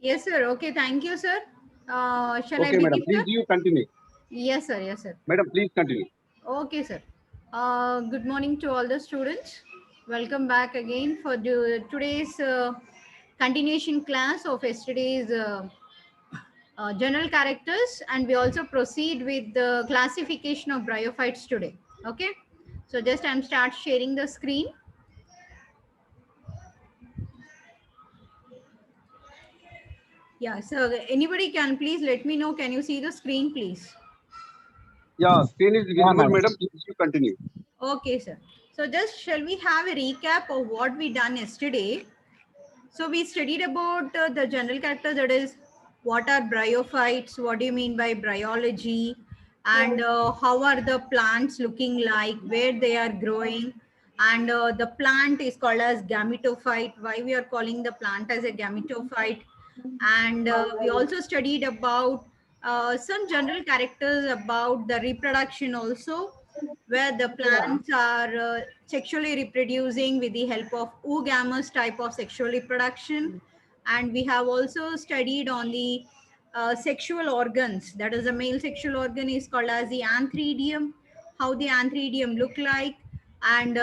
Yes, sir. Okay, thank you, sir. Shall I Okay, madam. begin, Please sir? you continue. Yes, sir. Yes, sir. Madam, please continue. Okay, sir. Good morning to all the students. Welcome back again for today's continuation class of yesterday's general characters, and we also proceed with the classification of bryophytes today. Okay, so just I'm start sharing the screen. Yeah, so anybody can please let me know. Can you see the screen, please? Yeah, screen is Yeah, visible, madam. madam. Please you continue. Okay, sir. So just shall we have a recap of what we done yesterday? So we studied about the general character, that is what are bryophytes, what do you mean by bryology, and how are the plants looking like, where they are growing, and the plant is called as gametophyte, why we are calling the plant as a gametophyte. And we also studied about some general characters about the reproduction also, where the plants are sexually reproducing with the help of oogamous type of sexual reproduction. And we have also studied on the sexual organs, that is the male sexual organ is called as the antheridium, how the antheridium look like, and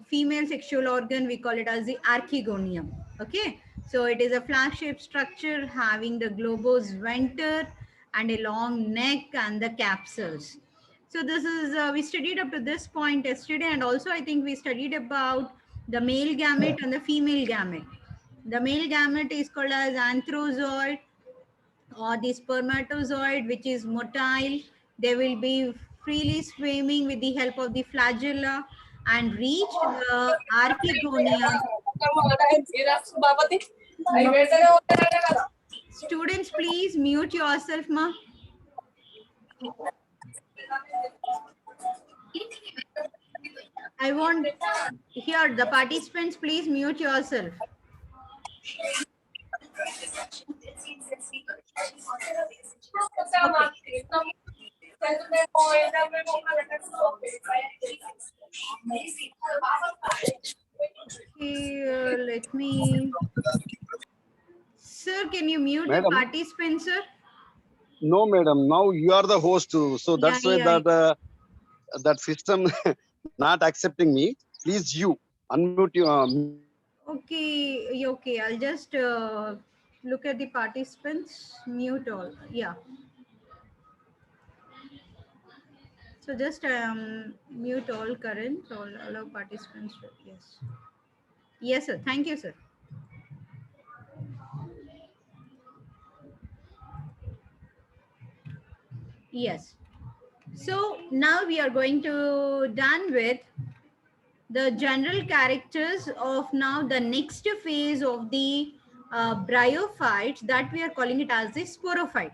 female sexual organ we call it as the archegonium. Okay, so it is a flag shaped structure having the globose venter and a long neck and the capsules. So this is we studied up to this point yesterday, and also I think we studied about the male gamete and the female gamete. The male gamete is called as anthrozoid, or the spermatozoid, which is motile. They will be freely swimming with the help of the flagella and reach the archegonium. Students, please mute yourself, ma. I want here the participants, please mute yourself. Okay. Okay, let me. Sir, can you mute the Madam, participants, sir? no, madam. Now you are the host, so Yeah, that's why yeah. that system not accepting me. Please you unmute you. Okay, okay. I'll just look at the participants. Mute all. Yeah. So just mute all current, all allow participants. Yes. Yes, sir. Thank you, sir. Yes. So now we are going to done with the general characters of now the next phase of the bryophytes, that we are calling it as the sporophyte.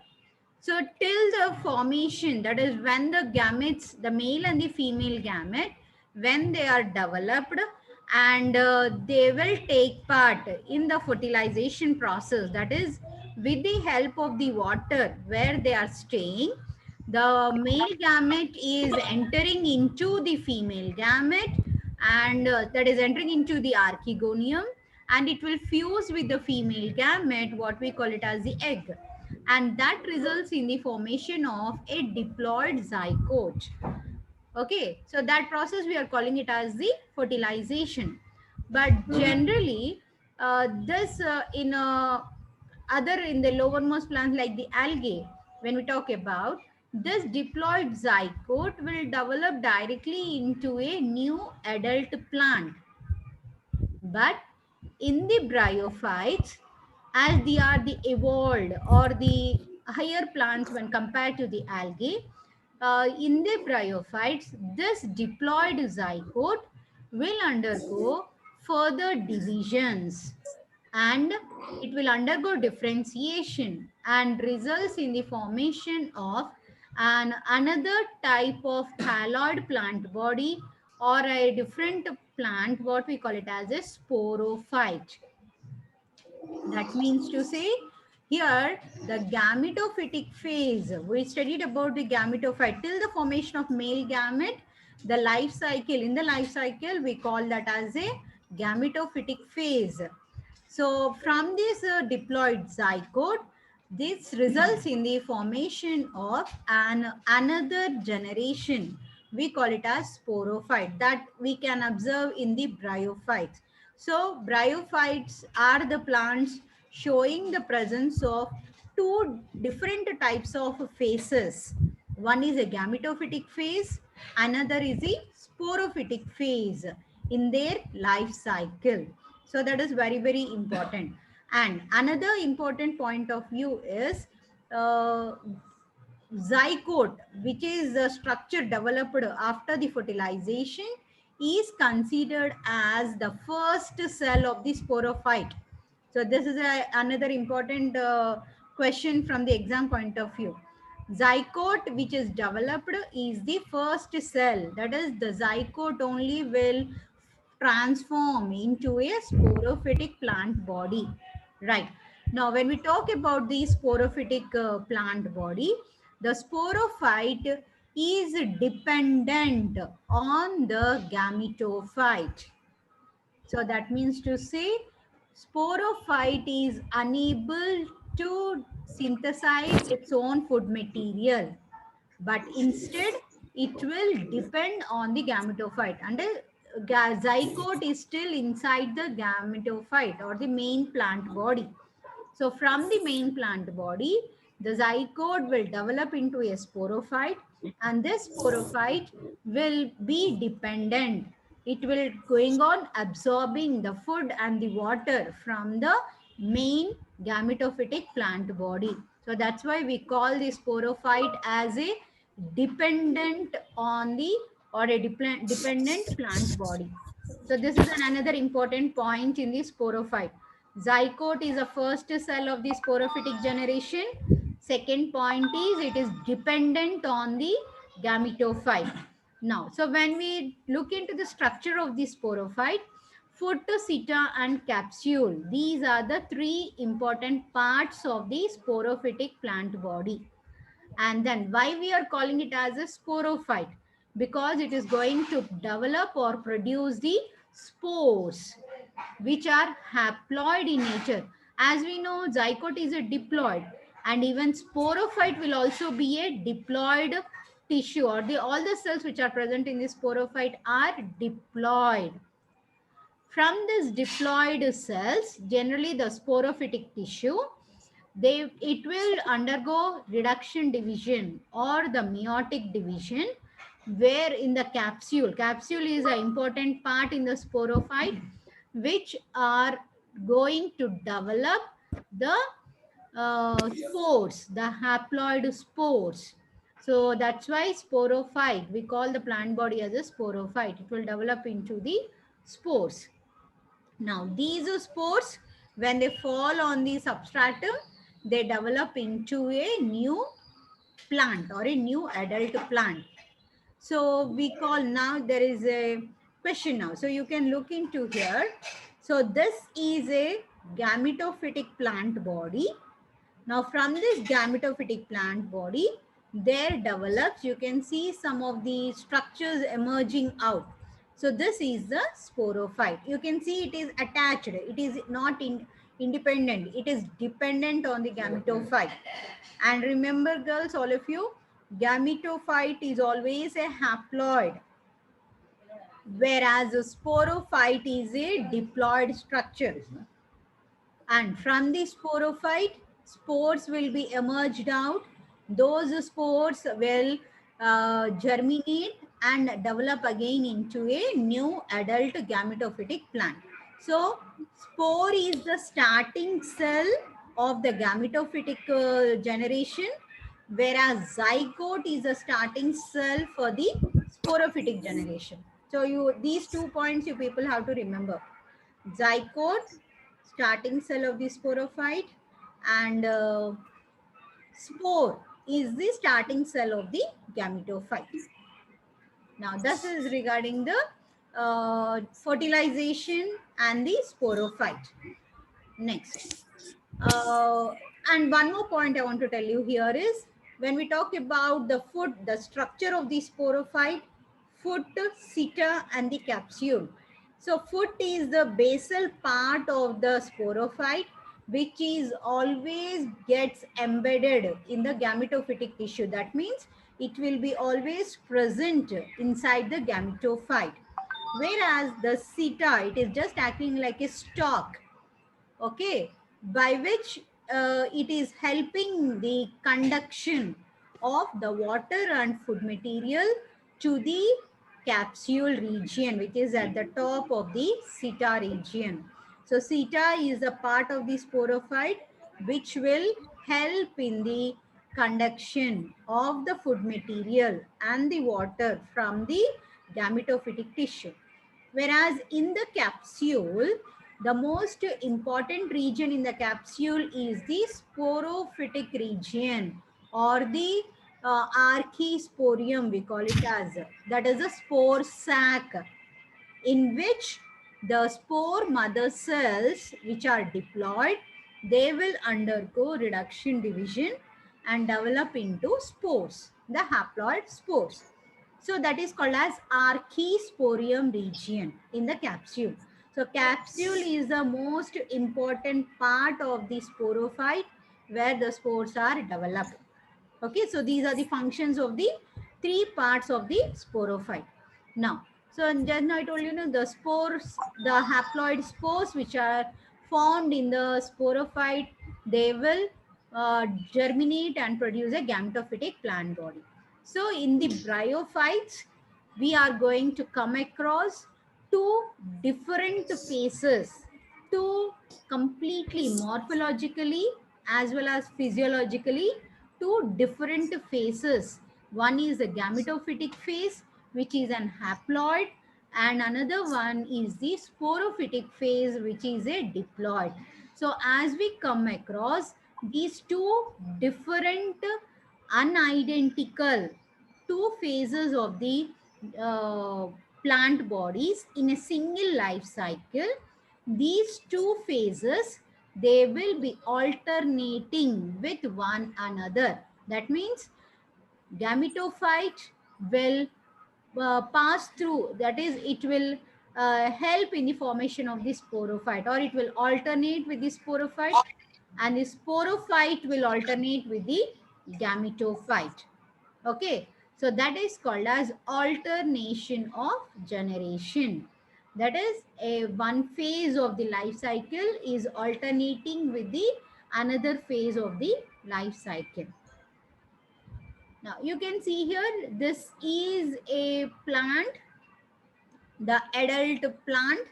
So till the formation, that is when the gametes, the male and the female gamete, when they are developed, and they will take part in the fertilization process, that is with the help of the water where they are staying, the male gamete is entering into the female gamete, and that is entering into the archegonium, and it will fuse with the female gamete, what we call it as the egg, and that results in the formation of a diploid zygote. Okay, so that process we are calling it as the fertilization. But generally this in other, in the lowermost plants like the algae, when we talk about this diploid zygote will develop directly into a new adult plant. But in the bryophytes, as they are the evolved or the higher plants when compared to the algae, in the bryophytes, this diploid zygote will undergo further divisions, and it will undergo differentiation and results in the formation of another type of thalloid plant body, or a different plant, what we call it as a sporophyte. That means to say, here the gametophytic phase, we studied about the gametophyte till the formation of male gamete, the life cycle, in the life cycle we call that as a gametophytic phase. So from this diploid zygote, this results in the formation of another generation. We call it as sporophyte, that we can observe in the bryophytes. So bryophytes are the plants showing the presence of two different types of phases. One is a gametophytic phase, another is a sporophytic phase in their life cycle. So that is very, very important. And another important point of view is uh, zygote, which is the structure developed after the fertilization, is considered as the first cell of the sporophyte. So this is another important question from the exam point of view. Zygote which is developed is the first cell. That is, the zygote only will transform into a sporophytic plant body. Right. Now, when we talk about the sporophytic plant body, the sporophyte is dependent on the gametophyte. So that means to say, sporophyte is unable to synthesize its own food material, but instead it will depend on the gametophyte. And zygote is still inside the gametophyte or the main plant body. So from the main plant body, the zygote will develop into a sporophyte, and this sporophyte will be dependent. It will going on absorbing the food and the water from the main gametophytic plant body. So that's why we call the sporophyte as a dependent on the or a dependent plant body. So this is another important point in the sporophyte. Zygote is the first cell of the sporophytic generation. Second point is it is dependent on the gametophyte. Now, so when we look into the structure of the sporophyte, foot, seta and capsule, these are the three important parts of the sporophytic plant body. And then why we are calling it as a sporophyte? Because it is going to develop or produce the spores, which are haploid in nature. As we know, zygote is a diploid, and even sporophyte will also be a diploid tissue, or all the cells which are present in the sporophyte are diploid. From these diploid cells, generally the sporophytic tissue, it will undergo reduction division or the meiotic division, where in the capsule is an important part in the sporophyte, which are going to develop the spores, the haploid spores. So that's why sporophyte, we call the plant body as a sporophyte. It will develop into the spores. Now, these spores, when they fall on the substratum, they develop into a new plant or a new adult plant. So we call, now there is a question now. So you can look into here. So this is a gametophytic plant body. Now from this gametophytic plant body, there develops, you can see some of the structures emerging out. So this is the sporophyte. You can see it is attached. It is not independent. It is dependent on the gametophyte. And remember girls, all of you, gametophyte is always a haploid, whereas a sporophyte is a diploid structure. And from the sporophyte, spores will be emerged out. Those spores will germinate and develop again into a new adult gametophytic plant. So spore is the starting cell of the gametophytic generation, whereas zygote is a starting cell for the sporophytic generation. So these 2 points you people have to remember. Zygote, starting cell of the sporophyte, and spore is the starting cell of the gametophyte. Now this is regarding the fertilization and the sporophyte. Next, and one more point I want to tell you here is, when we talk about the foot, the structure of the sporophyte, foot, seta and the capsule, So foot is the basal part of the sporophyte, which is always gets embedded in the gametophytic tissue. That means it will be always present inside the gametophyte. Whereas the seta, it is just acting like a stalk, okay, by which it is helping the conduction of the water and food material to the capsule region, which is at the top of the seta region. So seta is a part of the sporophyte which will help in the conduction of the food material and the water from the gametophytic tissue. Whereas in the capsule, the most important region in the capsule is the sporophytic region, or the archisporium, we call it as. That is a spore sac, in which the spore mother cells which are diploid, they will undergo reduction division and develop into spores, the haploid spores. So that is called as archisporium region in the capsule. So capsule is the most important part of the sporophyte where the spores are developed. Okay, so these are the functions of the three parts of the sporophyte. Now, so just now I told you, the spores, the haploid spores which are formed in the sporophyte, they will germinate and produce a gametophytic plant body. So in the bryophytes, we are going to come across two different phases, two completely morphologically as well as physiologically, two different phases. One is the gametophytic phase, which is an haploid, and another one is the sporophytic phase, which is a diploid. So as we come across these two different unidentical two phases of the plant bodies in a single life cycle, these two phases, they will be alternating with one another. That means gametophyte will pass through, that is, it will help in the formation of the sporophyte, or it will alternate with the sporophyte, and the sporophyte will alternate with the gametophyte. Okay, so that is called as alternation of generation. That is, a one phase of the life cycle is alternating with the another phase of the life cycle. Now you can see here, this is a plant, the adult plant,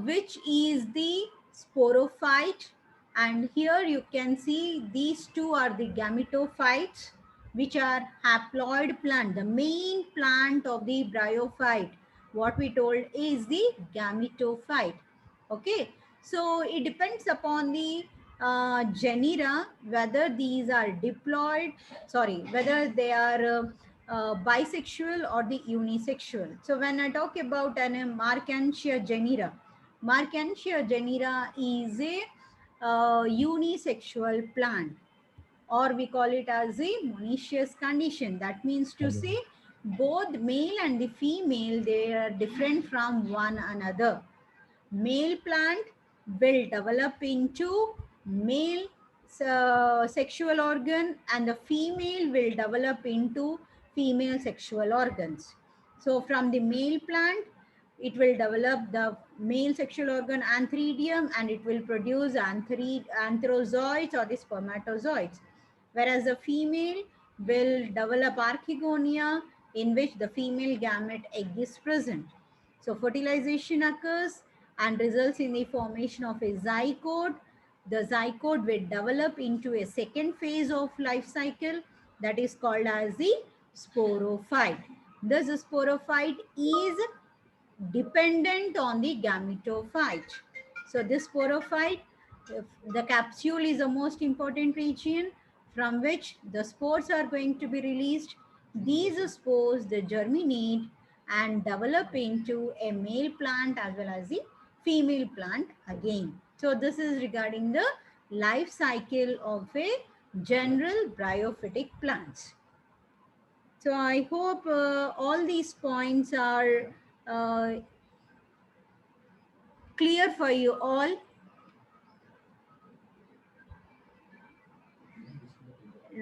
which is the sporophyte, and here you can see these two are the gametophytes, which are haploid plant. The main plant of the bryophyte, what we told, is the gametophyte. Okay, so it depends upon the genera whether these are diploid, sorry, whether they are bisexual or the unisexual. So when I talk about an Marchantia genera, Marchantia genera is a unisexual plant, or we call it as a monoecious condition. That means to say both male and the female, they are different from one another. Male plant will develop into male sexual organ, and the female will develop into female sexual organs. So from the male plant, it will develop the male sexual organ antheridium, and it will produce antherozoids or the spermatozoids. Whereas the female will develop archegonia, in which the female gamete egg is present. So fertilization occurs and results in the formation of a zygote. The zygote will develop into a second phase of life cycle, that is called as the sporophyte. This sporophyte is dependent on the gametophyte. So this sporophyte, the capsule is the most important region from which the spores are going to be released. These spores, they germinate and develop into a male plant as well as the female plant again. So this is regarding the life cycle of a general bryophytic plants. So I hope all these points are Clear for you all?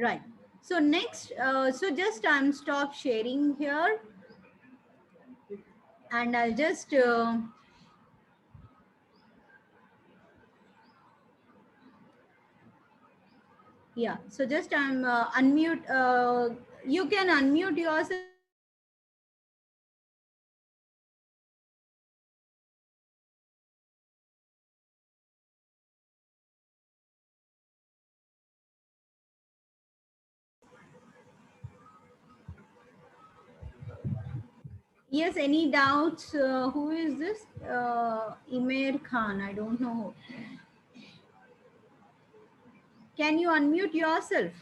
Right. So next, so just I'm stop sharing here, and I'll just yeah. So just I'm unmute. You can unmute yourself. Yes. Any doubts? Who is this? Imer Khan. I don't know. Can you unmute yourself?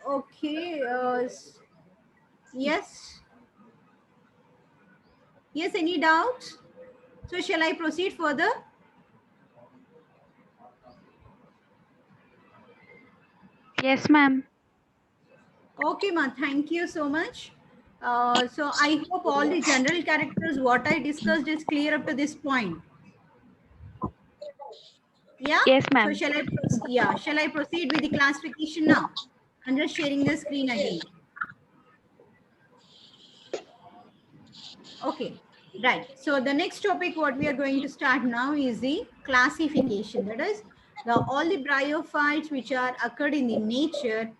Okay. Yes. Yes. Any doubts? So shall I proceed further? Yes, ma'am. Okay, ma. Thank you so much. So I hope all the general characters what I discussed is clear up to this point. Yeah. Yes, So ma'am. shall I? Yeah. Shall I proceed with the classification now? I'm just sharing the screen again. Okay. Right. So the next topic what we are going to start now is the classification. That is the all the bryophytes which are occurred in the nature.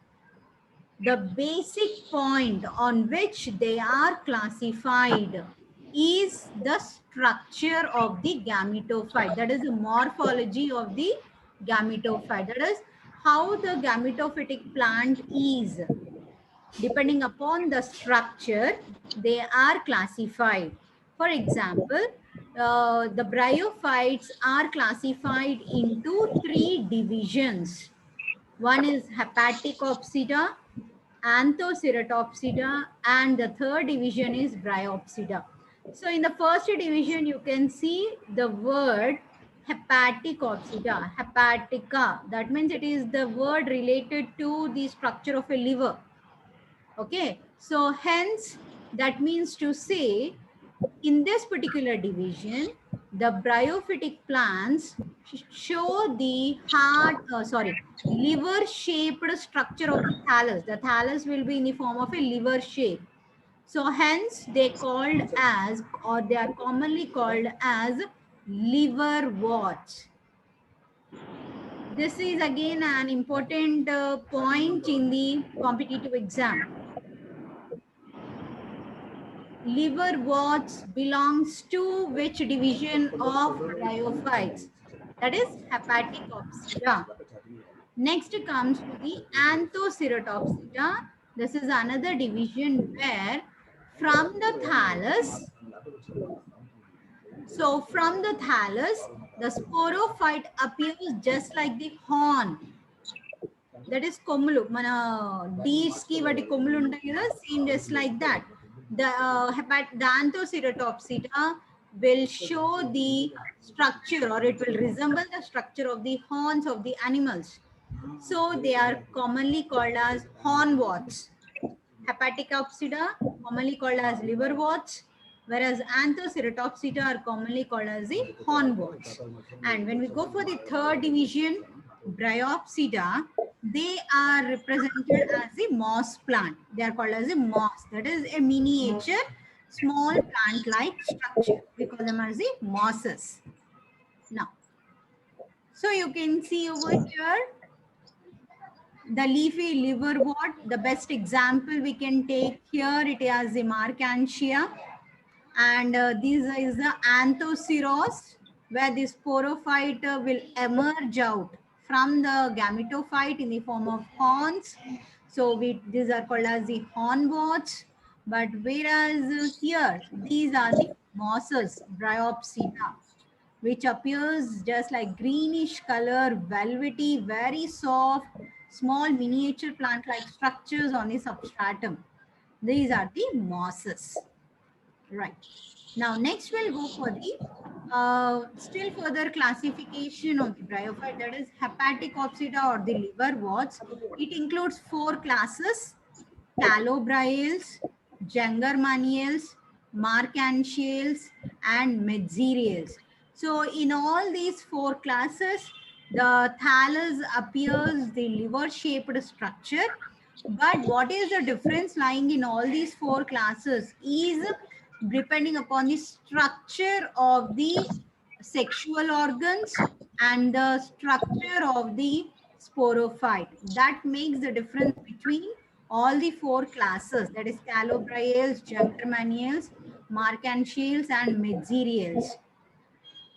The basic point on which they are classified is the structure of the gametophyte. That is the morphology of the gametophyte. That is how the gametophytic plant is. Depending upon the structure, they are classified. For example, the bryophytes are classified into three divisions. One is Hepaticopsida, Anthoceratopsida, and the third division is Bryopsida. So in the first division, you can see the word Hepaticopsida, hepatica. That means it is the word related to the structure of a liver. Okay, so hence that means to say in this particular division, the bryophytic plants show the liver shaped structure of the thallus. The thallus will be in the form of a liver shape. So hence they called as, or they are commonly called as liverworts. This is again an important point in the competitive exam. Liverworts belongs to which division of bryophytes? That is Hepaticopsida. Next comes to the Anthoceratopsida. This is another division where from the thallus, so from the thallus, the sporophyte appears just like the horn. That is కొమ్ములు మన deers కి వాటి కొమ్ములు ఉంటాయి కదా same just like that the Anthoceratopsida will show the structure, or it will resemble the structure of the horns of the animals. So they are commonly called as hornworts. Hepaticopsida commonly called as liverworts, whereas Anthoceratopsida are commonly called as the hornworts. And when we go for the third division, Bryopsida, they are represented as a moss plant. They are called as a moss. That is a miniature small plant-like structure. We call them as the mosses. Now, so you can see over here the leafy liverwort. The best example we can take here, it is the Marchantia. And this is the Anthoceros, where the sporophyte will emerge out from the gametophyte in the form of horns. So these are called as the hornworts. But whereas here, these are the mosses, Bryopsida, which appears just like greenish color, velvety, very soft, small miniature plant-like structures on the substratum. These are the mosses. Right. Now, next we'll go for the still further classification of the bryophyte, that is hepatic opsida or the liverworts. It includes 4 classes: calobriales, jungermannials, marcantiales, and metzeriales. So in all these 4 classes, the thallus appears the liver-shaped structure. But what is the difference lying in all these 4 classes is depending upon the structure of the sexual organs and the structure of the sporophyte. That makes the difference between all the 4 classes, that is calobriales, jungermannials, marcantiales, and metzeriales.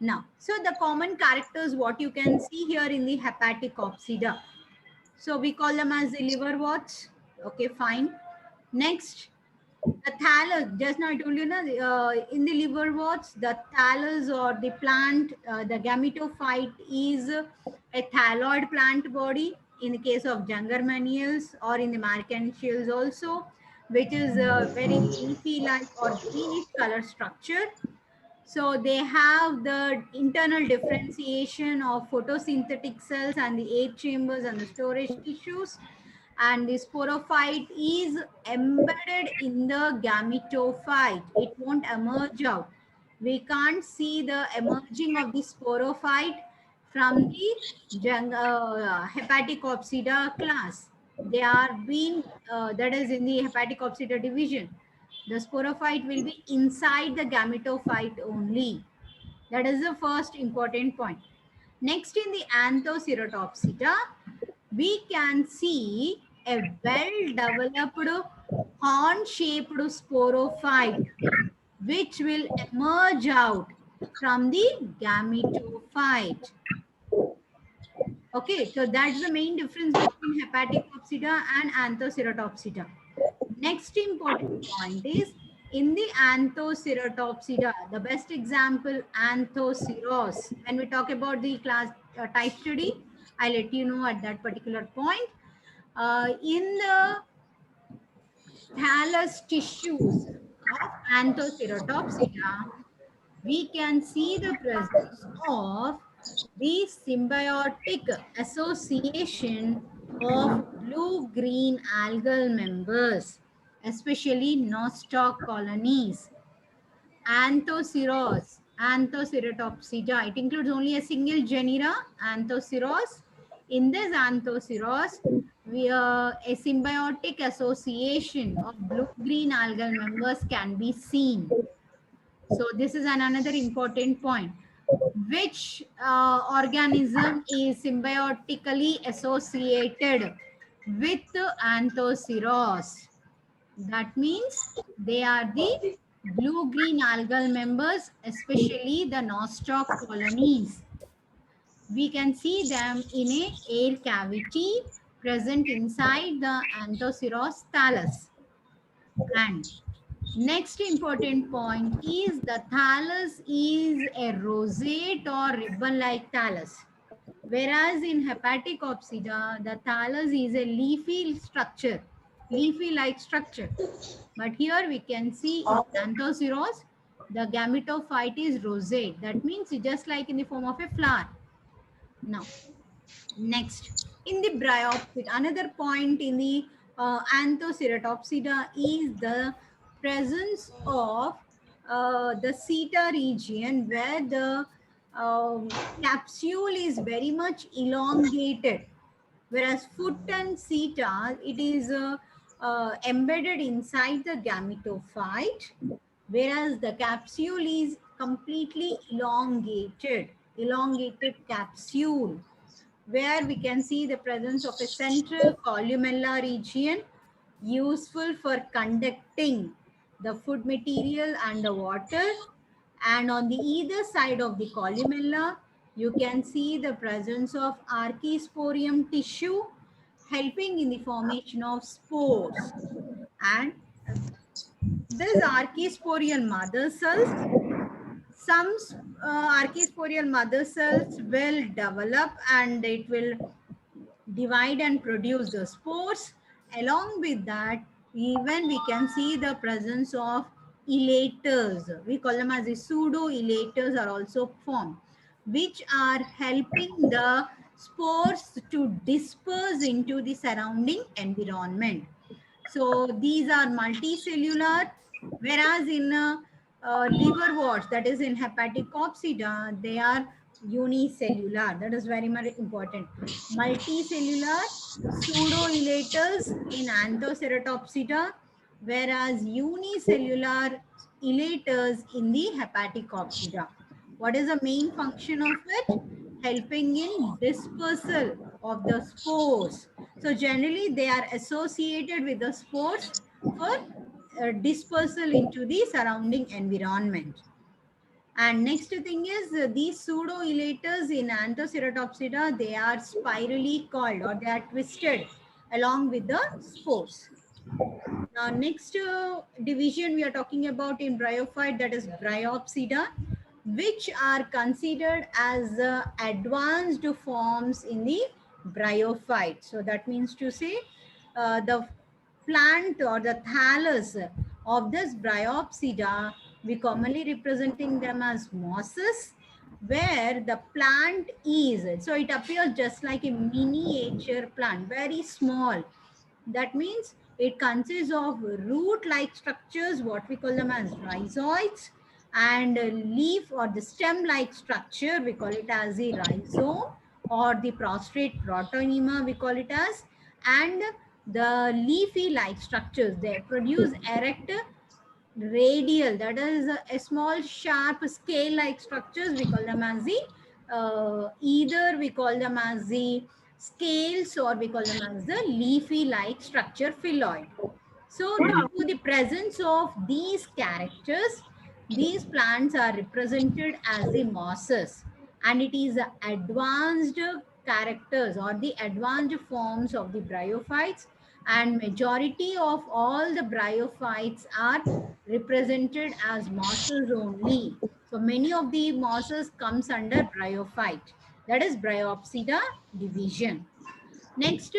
Now, so the common characters, what you can see here in the hepatic opsida. So we call them as the liverworts. Okay, fine. Next, the thallus. Just now I told you, in the liverworts, the thallus or the plant, the gametophyte is a thalloid plant body. In the case of jungermannials or in the marcantiales also, which is a very leafy-like or greenish color structure. So they have the internal differentiation of photosynthetic cells and the air chambers and the storage tissues. And the sporophyte is embedded in the gametophyte. It won't emerge out. We can't see the emerging of the sporophyte from the hepatic opsida class. They are being, that is in the hepatic opsida division. The sporophyte will be inside the gametophyte only. That is the first important point. Next, in the Anthoceratopsida, we can see a well-developed horn-shaped sporophyte which will emerge out from the gametophyte. Okay, so that's the main difference between hepatic opsida and Anthoceratopsida. Next important point is in the Anthoceratopsida, the best example Anthoceros. When we talk about the class type study, I'll let you know at that particular point. In the thallus tissues of Anthoceratopsida, we can see the presence of the symbiotic association of blue-green algal members, especially nostoc colonies. Anthoceros, Anthoceratopsida. It includes only a single genera, Anthoceros. In this Anthoceros, a symbiotic association of blue-green algal members can be seen. So this is another important point. Which organism is symbiotically associated with Anthoceros? That means they are the blue-green algal members, especially the nostoc colonies. We can see them in a air cavity present inside the Anthoceros thallus. And next important point is the thallus is a rosette or ribbon-like thallus. Whereas in hepatic opsida, the thallus is a leafy structure, leafy-like structure. But here we can see in Anthoceros, the gametophyte is rosette. That means it's just like in the form of a flower. Now, next, in the bryopsida, another point in the Anthoceratopsida is the presence of the seta region where the capsule is very much elongated, whereas foot and seta, it is embedded inside the gametophyte, whereas the capsule is completely elongated capsule, where we can see the presence of a central columella region useful for conducting the food material and the water. And on the either side of the columella, you can see the presence of archisporium tissue helping in the formation of spores. And this archisporial mother cells, some archisporial mother cells will develop and it will divide and produce the spores. Along with that, even we can see the presence of elaters. We call them as the pseudo elaters are also formed, which are helping the spores to disperse into the surrounding environment. So these are multicellular, whereas in liverworts, that is in Hepaticopsida, they are unicellular. That is very much important. Multicellular pseudoelaters in Anthoceratopsida, whereas unicellular elaters in the Hepaticopsida. What is the main function of it? Helping in dispersal of the spores. So generally they are associated with the spores for dispersal into the surrounding environment. And next thing is these pseudo-elaters in Anthoceratopsida, they are spirally coiled or they are twisted along with the spores. Now next division we are talking about in bryophyte, that is Bryopsida, which are considered as advanced forms in the bryophyte. So that means to say the plant or the thallus of this Bryopsida, we commonly representing them as mosses, where the plant is, so it appears just like a miniature plant, very small. That means it consists of root-like structures, what we call them as rhizoids, and leaf or the stem-like structure, we call it as the rhizome, or the prostrate protonema, we call it as, and the leafy-like structures. They produce erect radial, that is a small sharp scale like structures, we call them as the either we call them as the scales or we call them as the leafy like structure, phylloid. So due to the presence of these characters, these plants are represented as the mosses, and it is the advanced characters or the advanced forms of the bryophytes, and majority of all the bryophytes are represented as mosses only. So many of the mosses comes under bryophyte, that is Bryopsida division. Next,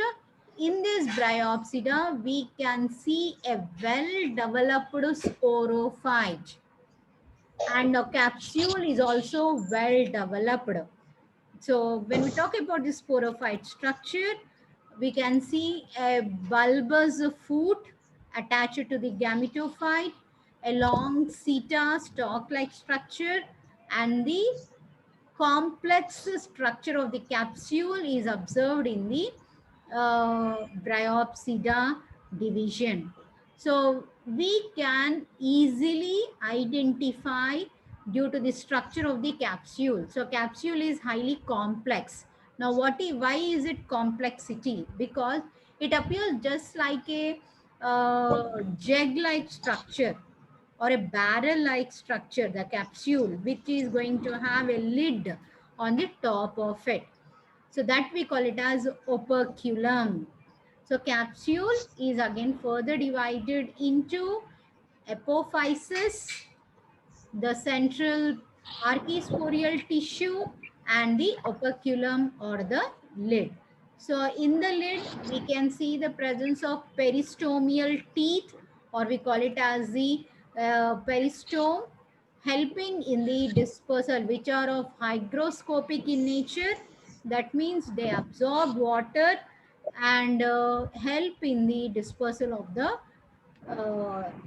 in this Bryopsida, we can see a well-developed sporophyte, and the capsule is also well-developed. So when we talk about the sporophyte structure, we can see a bulbous foot attached to the gametophyte, a long seta stalk-like structure, and the complex structure of the capsule is observed in the Bryopsida division. So we can easily identify due to the structure of the capsule. So capsule is highly complex. Now why is it complexity? Because it appears just like a jug-like structure or a barrel-like structure, the capsule, which is going to have a lid on the top of it. So that we call it as operculum. So capsule is again further divided into apophysis, the central archisporial tissue, and the operculum or the lid. So in the lid, we can see the presence of peristomial teeth, or we call it as the peristome, helping in the dispersal, which are of hygroscopic in nature. That means they absorb water and help in the dispersal of the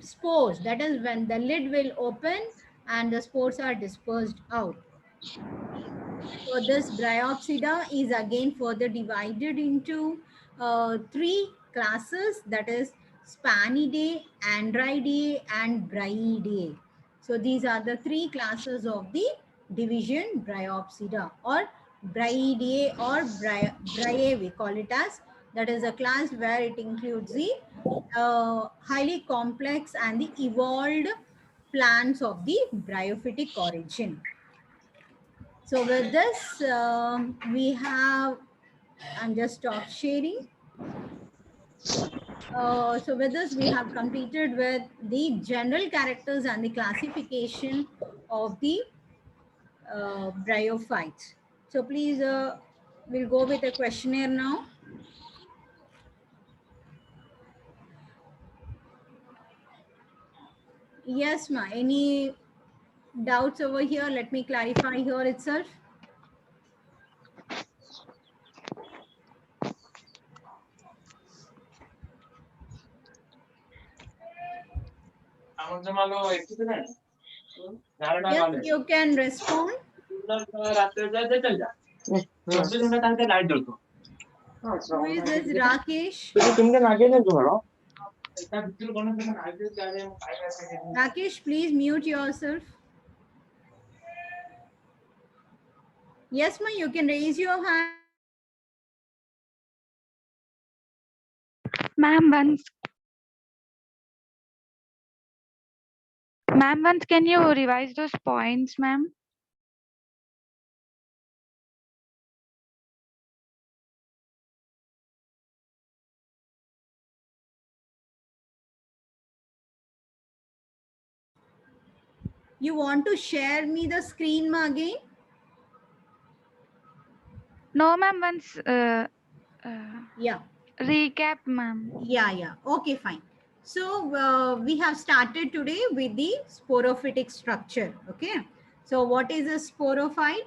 spores. That is when the lid will open and the spores are dispersed out. So this Bryopsida is again further divided into three classes, that is Spanidae, Androidae, and Bryidae. So these are the three classes of the division Bryopsida, or Bryidae or Bryae we call it as. That is a class where it includes the highly complex and the evolved plants of the bryophytic origin. So with this, we have, I'm just stop sharing. So with this, we have completed with the general characters and the classification of the bryophytes. So please, we'll go with a questionnaire now. Yes, ma. Any doubts over here? Let me clarify here itself. Yes, you can respond. Who is this? Rakesh? Rakesh, please mute yourself. Yes, ma. You can raise your hand. Ma'am, once can you revise those points, ma'am? You want to share me the screen, ma, again? No, ma'am, once Yeah. recap, ma'am. Yeah. Okay, fine. So we have started today with the sporophytic structure. Okay. So what is a sporophyte?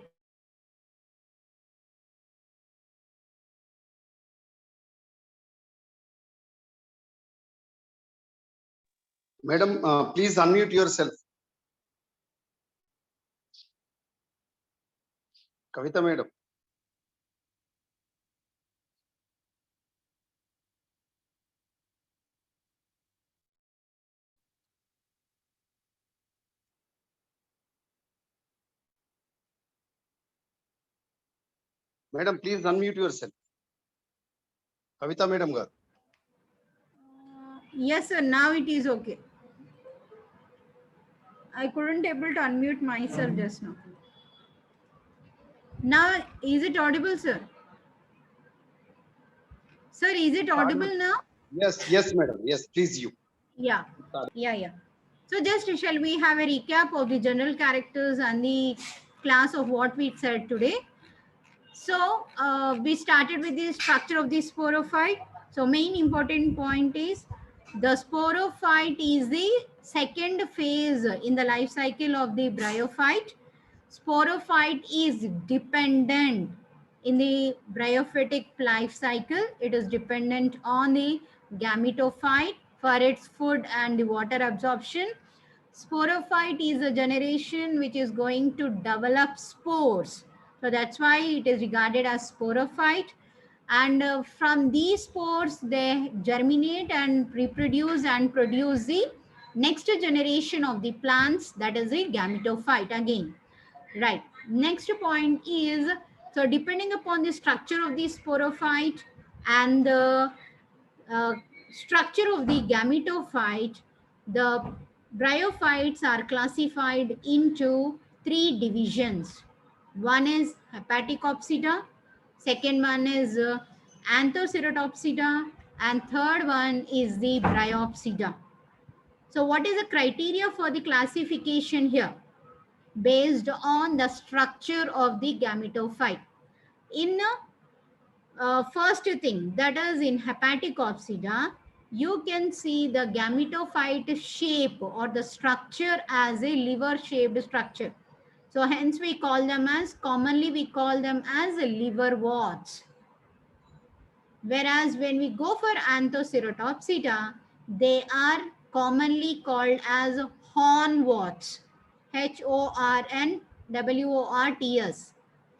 Madam, please unmute yourself. Kavita madam. Madam, please unmute yourself. Kavita madam garu. Yes, sir. Now it is okay. I couldn't able to unmute myself just now. Now, is it audible, sir? Sir, is it audible now? Yes, madam. Yes, please you. Yeah. So just shall we have a recap of the general characters and the class of what we said today? So we started with the structure of the sporophyte. So main important point is the sporophyte is the second phase in the life cycle of the bryophyte. Sporophyte is dependent in the bryophytic life cycle. It is dependent on the gametophyte for its food and the water absorption. Sporophyte is a generation which is going to develop spores. So that's why it is regarded as sporophyte. And from these spores, they germinate and reproduce and produce the next generation of the plants, that is the gametophyte again. Right. Next point is, so depending upon the structure of the sporophyte and the uh, structure of the gametophyte, the bryophytes are classified into three divisions. One is Hepaticopsida, second one is Anthoceratopsida, and third one is the Bryopsida. So what is the criteria for the classification here? Based on the structure of the gametophyte. In first thing, that is in Hepaticopsida, you can see the gametophyte shape or the structure as a liver shaped structure. So hence we call them as, commonly we call them as liverworts. Whereas when we go for Anthoceratopsida, they are commonly called as hornworts. Hornworts.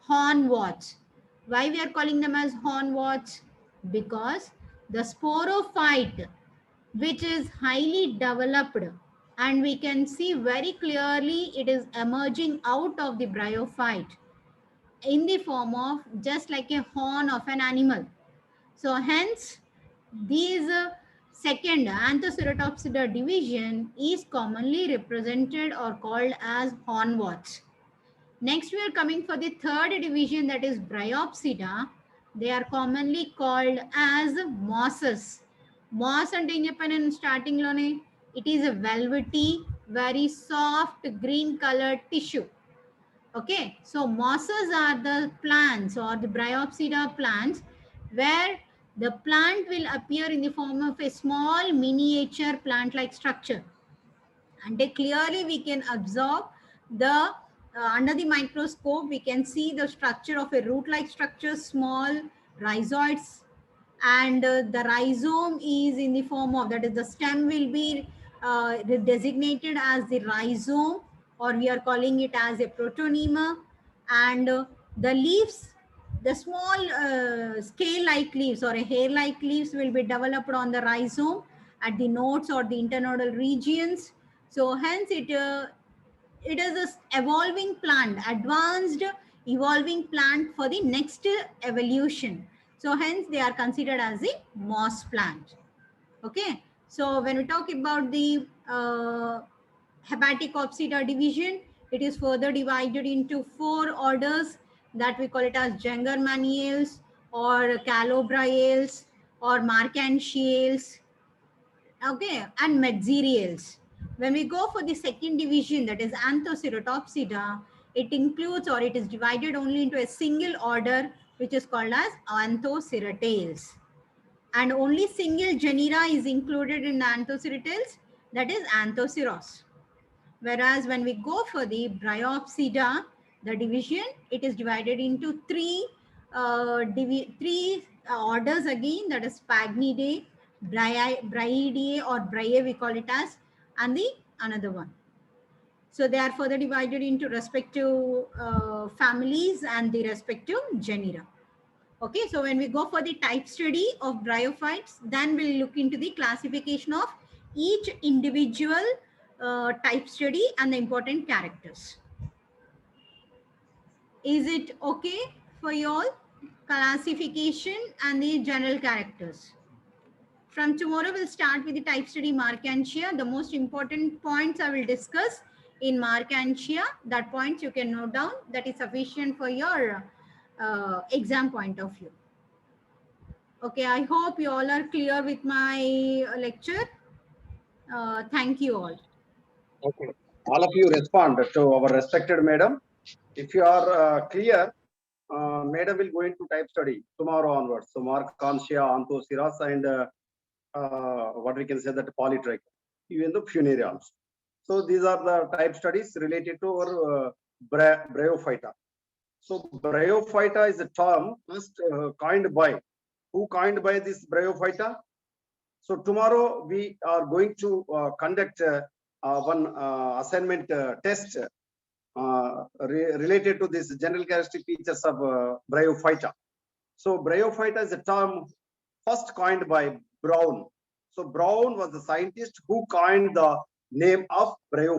Hornworts. Why we are calling them as hornworts? Because the sporophyte, which is highly developed, and we can see very clearly it is emerging out of the bryophyte in the form of just like a horn of an animal. So hence, these second Anthoceratopsida division is commonly represented or called as hornworts. Next, we are coming for the third division, that is Bryopsida. They are commonly called as mosses. Moss and in starting lone, it is a velvety, very soft green colored tissue. Okay, so mosses are the plants or the Bryopsida plants where the plant will appear in the form of a small miniature plant-like structure. And clearly we can observe the under the microscope we can see the structure of a root-like structure, small rhizoids, and the rhizome is in the form of, that is the stem will be designated as the rhizome, or we are calling it as a protonema, and the leaves, the small scale-like leaves or a hair-like leaves will be developed on the rhizome at the nodes or the internodal regions. So hence it is a evolving plant, advanced evolving plant for the next evolution. So hence they are considered as a moss plant. Okay. So when we talk about the Hepaticopsida division, it is further divided into 4 orders that we call it as Jangermaniales or Calobriales or Marcantiales, okay, and Metzeriales. When we go for the second division, that is Anthoceratopsida, it includes or it is divided only into a single order, which is called as Anthoceratales. And only single genera is included in the Anthoceratales, that is Anthoceros. Whereas when we go for the Bryopsida, the division, it is divided into 3 orders again, that is Spagnidae, Bryidae or Bryae we call it as, and the another one. So they are further divided into respective families and the respective genera. Okay, so when we go for the type study of bryophytes, then we'll look into the classification of each individual type study and the important characters. Is it okay for you all? Classification and the general characters. From tomorrow, we'll start with the type study Marcantia. The most important points I will discuss in Marcantia. That points you can note down. That is sufficient for your exam point of view. Okay, I hope you all are clear with my lecture. Thank you all. Okay. All of you respond to our respected madam. If you are clear, madam will go into type study tomorrow onwards. So Marcantia, Anthoceras, and what we can say that Polytricha, even the funerals. So these are the type studies related to our Bryophyta. So Bryophyta is a term first coined by, who coined by this Bryophyta? So tomorrow we are going to conduct one assignment test related to this general characteristic features of Bryophyta. So Bryophyta is a term first coined by Brown. So Brown was the scientist who coined the name of Bryophyta.